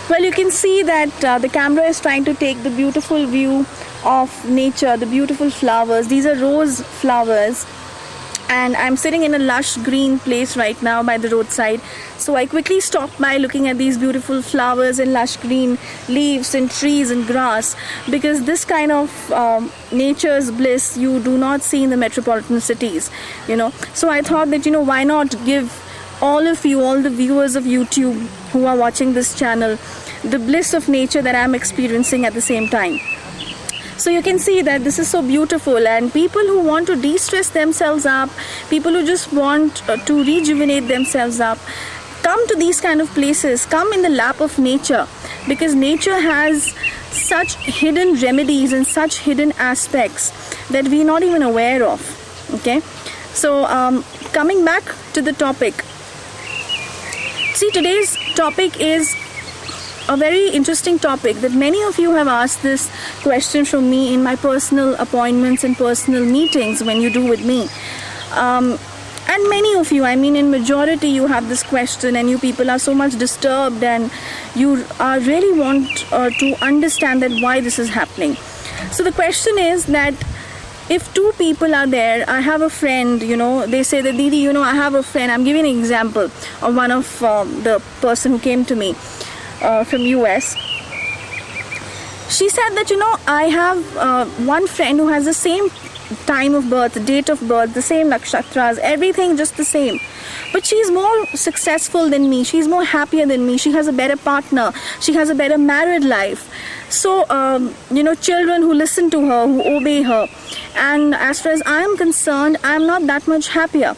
Well, you can see that the camera is trying to take the beautiful view of nature, the beautiful flowers. These are rose flowers, and I'm sitting in a lush green place right now by the roadside. So I quickly stopped by looking at these beautiful flowers and lush green leaves and trees and grass, because this kind of nature's bliss you do not see in the metropolitan cities, So I thought that, why not give all of you, all the viewers of YouTube who are watching this channel, the bliss of nature that I'm experiencing at the same time. So you can see that this is so beautiful, and people who want to de-stress themselves up, people who just want to rejuvenate themselves up, come to these kind of places, come in the lap of nature, because nature has such hidden remedies and such hidden aspects that we're not even aware of. Okay, so coming back to the topic. See, today's topic is a very interesting topic that many of you have asked this question from me in my personal appointments and personal meetings when you do with me. And many of you, in majority, you have this question, and you people are so much disturbed, and you really want to understand that why this is happening. So the question is that if two people are there, I have a friend, they say that, Didi, I have a friend. I'm giving an example of one of the person who came to me from US. She said that, I have one friend who has the same time of birth, date of birth, the same nakshatras, everything just the same. But she's more successful than me. She's more happier than me. She has a better partner. She has a better married life. So, children who listen to her, who obey her. And as far as I am concerned, I am not that much happier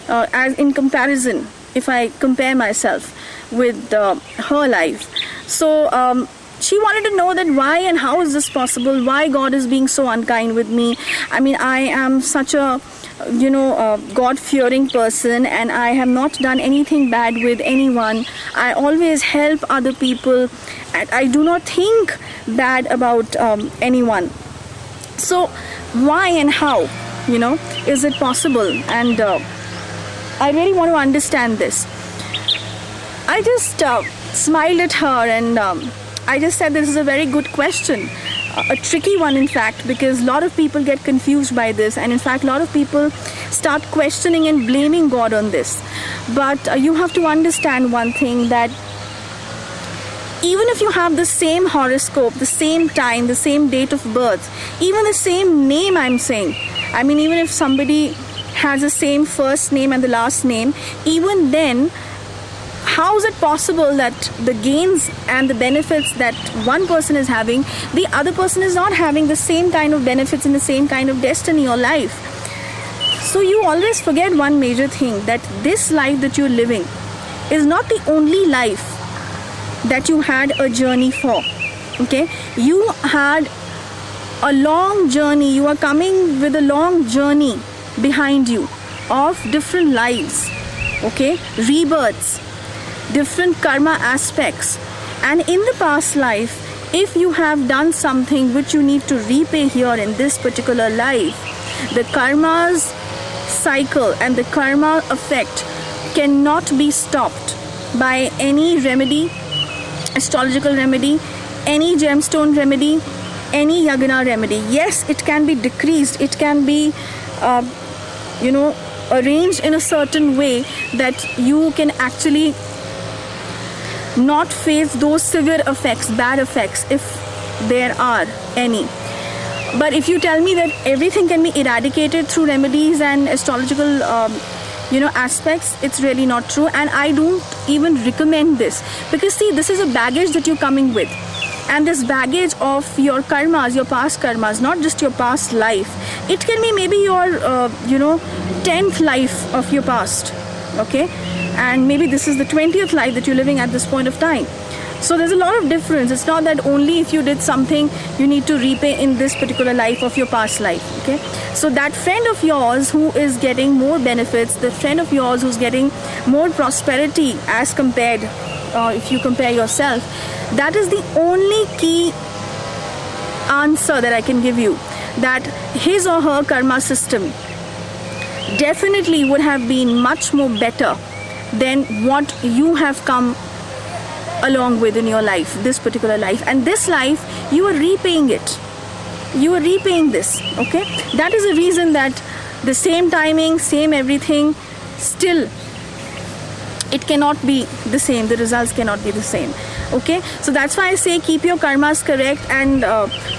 as in comparison, if I compare myself with her life. So she wanted to know that why and how is this possible, why God is being so unkind with me. I am such a God-fearing person, and I have not done anything bad with anyone. I always help other people, and I do not think bad about anyone. So why and how is it possible? And I really want to understand this. I just smiled at her, and I just said this is a very good question, a tricky one in fact, because a lot of people get confused by this, and in fact a lot of people start questioning and blaming God on this. But you have to understand one thing, that even if you have the same horoscope, the same time, the same date of birth, even the same name, I'm saying, even if somebody has the same first name and the last name, even then, how is it possible that the gains and the benefits that one person is having, the other person is not having the same kind of benefits and the same kind of destiny or life? So you always forget one major thing, that this life that you're living is not the only life that you had a journey for. Okay, you had a long journey. You are coming with a long journey behind you of different lives, okay, rebirths, different karma aspects. And in the past life, if you have done something which you need to repay here in this particular life, the karma's cycle and the karma effect cannot be stopped by any remedy, astrological remedy, any gemstone remedy, any yagna remedy. Yes, it can be decreased, it can be arranged in a certain way that you can actually not face those severe effects, bad effects, if there are any. But if you tell me that everything can be eradicated through remedies and astrological aspects, it's really not true. And I don't even recommend this, because see, this is a baggage that you're coming with, and this baggage of your karmas, your past karmas, not just your past life. It can be maybe your 10th life of your past, okay, and maybe this is the 20th life that you're living at this point of time. So there's a lot of difference. It's not that only if you did something you need to repay in this particular life of your past life, okay. So that friend of yours who is getting more benefits, the friend of yours who's getting more prosperity as compared, if you compare yourself, that is the only key answer that I can give you, that his or her karma system definitely would have been much more better than what you have come along with in your life, this particular life, and this life you are repaying it. You are repaying this. Okay, that is the reason that the same timing, same everything, still it cannot be the same. The results cannot be the same. Okay, so that's why I say keep your karmas correct, and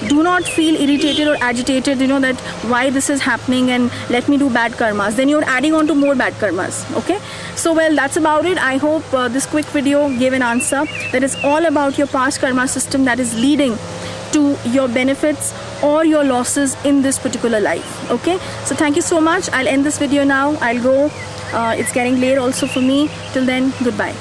do not feel irritated or agitated, you know, that why this is happening and let me do bad karmas. Then you're adding on to more bad karmas. Okay, so well, that's about it. I hope this quick video gave an answer. That is all about your past karma system that is leading to your benefits or your losses in this particular life. Okay, so thank you so much. I'll end this video now. I'll go. It's getting late also for me. Till then, goodbye.